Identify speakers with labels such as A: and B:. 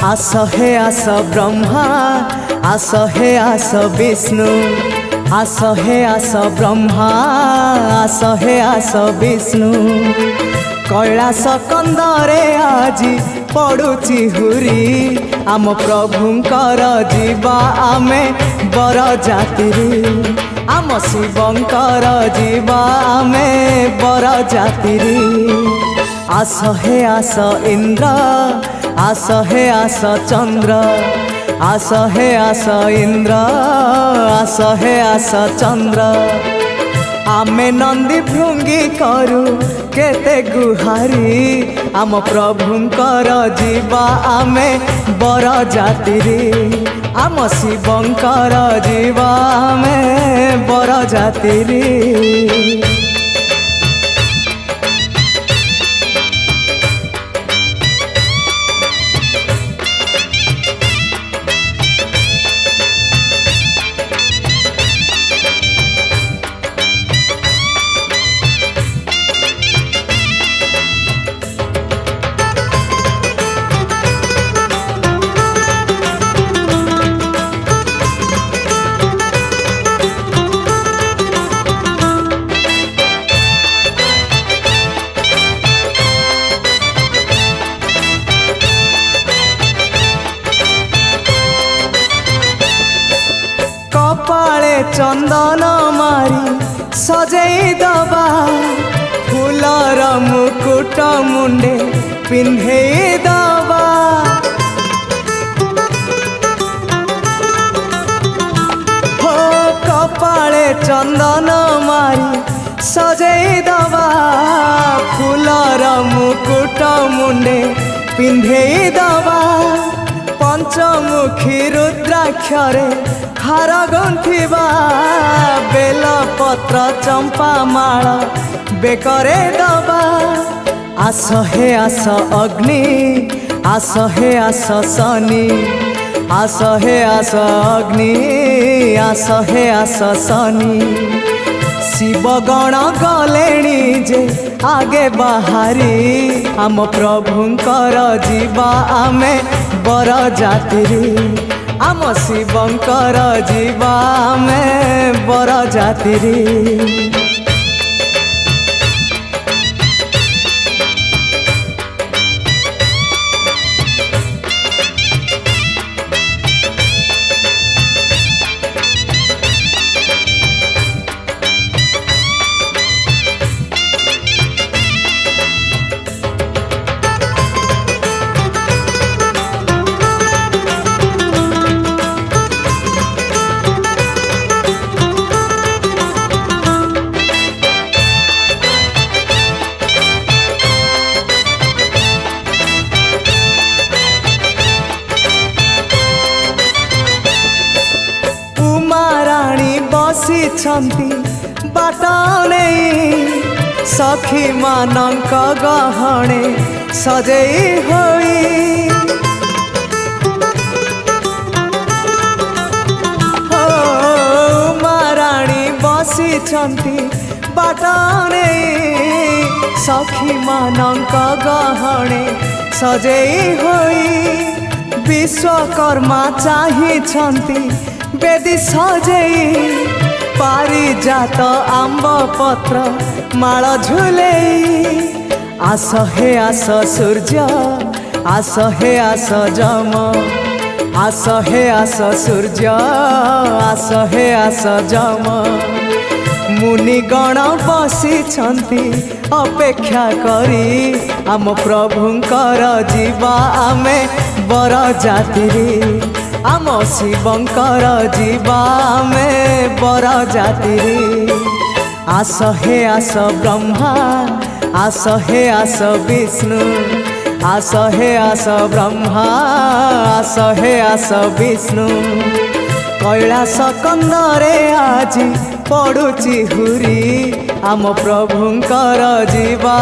A: आस हे आस ब्रह्मा आस हे आस विष्णु आस हे आस ब्रह्मा आस हे आस विष्णु कैलास कंदरे आजी पड़ुची हुरी आम प्रभुंकर जीवा आमे बर जातिरी आम शिवंकर जीवा आमे बर जातिरी आस हे आस इंद्र आस हे आस चंद्र आस हे आस इंद्र आस हे आस चंद्र आमे नंदी भृंगी करू केते गुहारी आम प्रभुंकर जीवा आमे बर जातिरी आम शिवंकर जीवा आमे बर जातिरी। कपाळे चंदन मारी सजई दबा फूलर मुकुट मुंडे पिंधे दबा हो कपाळे चंदन मारी सजई दबा फूलर मुकुट मुंडे पिंधे दबा पंचमुखी रुद्राक्षरे हार गंथिबा बेल पत्र चंपा माल बेकरे दबा आस हे आस अग्नि आस हे आस शनि आस हे आस अग्नि आस हे आस शनि शिवगण गलेणी जे आगे बाहरी आम प्रभुंकर जीवा आमे बर जातिरी आम शिवंकर जीवा आमे बर जातिरी। बसी बाटने सखी मानक गहणे सजई होई माराणी बसी बाटने सखी मानक गहणे सजई होई विश्वकर्मा चाहिछंती बेदी सजई पारिजात आंब पत्र माल झुले आस हे आस सूर्य आस हे आस जम आस हे आस सूर्य आस हे आस जम मुनिगण बसी अपेक्षा करी आम प्रभुंकर जीवा आमे बर जातिरी आम शिवंकर जीवा आमे बर जातिरी आस हे आस ब्रह्मा आस हे आस विष्णु आस हे आस ब्रह्मा आस हे आस विष्णु कैलास कंदरे आजी पड़ुची हुरी आम प्रभुंकर जीवा।